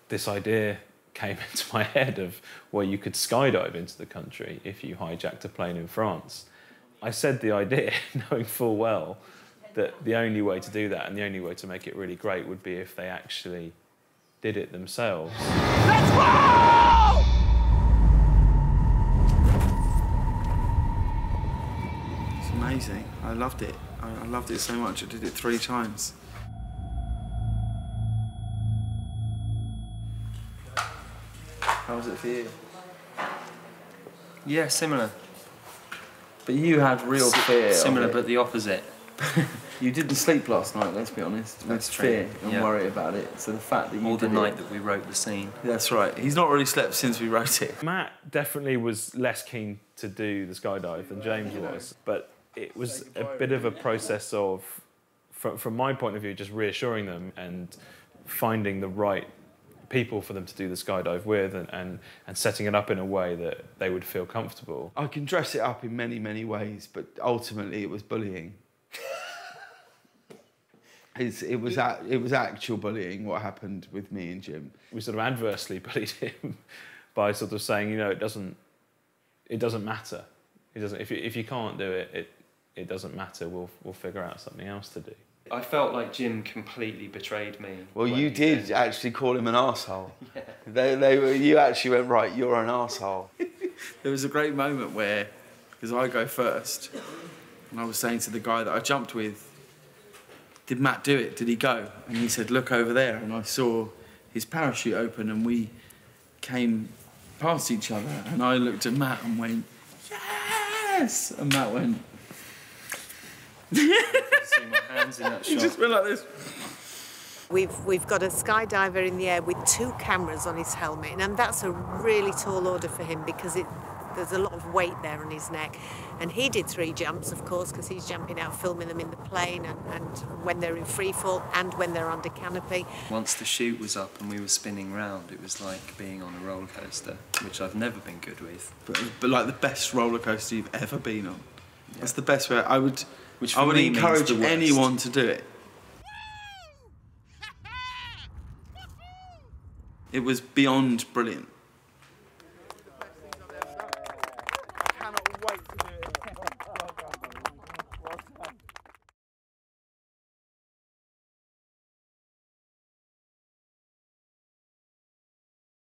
this idea came into my head of where you could skydive into the country if you hijacked a plane in France. I said the idea knowing full well that the only way to do that and the only way to make it really great would be if they actually did it themselves. Let's roll! It's amazing. I loved it. I loved it so much. I did it 3 times. How was it for you? Yeah, similar. But you had real fear. Similar, of it. but the opposite. You didn't sleep last night, let's be honest. That's with true. fear and Yeah. worry about it. So the fact that you All the did night it, that we wrote the scene. That's right. He's not really slept since we wrote it. Matt definitely was less keen to do the skydive than James was, but it was a bit of a process of, from my point of view, just reassuring them and finding the right people for them to do the skydive with and setting it up in a way that they would feel comfortable. I can dress it up in many, many ways, but ultimately it was bullying. It was actual bullying, what happened with me and Jim. We sort of adversely bullied him by sort of saying, you know, it doesn't matter. If you can't do it, it doesn't matter. We'll figure out something else to do. I felt like Jim completely betrayed me. Well, you did actually call him an arsehole. Yeah. You actually went, right, you're an arsehole. There was a great moment where, because I go first, and I was saying to the guy that I jumped with, did Matt do it? Did he go? And he said, look over there. And I saw his parachute open and we came past each other. And I looked at Matt and went, yes! And Matt went... See my hands in that shot. He just went like this. We've got a skydiver in the air with 2 cameras on his helmet, and that's a really tall order for him because there's a lot of weight there on his neck. And he did 3 jumps, of course, because he's jumping out, filming them in the plane and when they're in free fall and when they're under canopy. Once the chute was up and we were spinning round, it was like being on a roller coaster, which I've never been good with. But like the best roller coaster you've ever been on. Yeah. That's the best way. I would Which for me means encourage the worst. anyone to do it. It was beyond brilliant.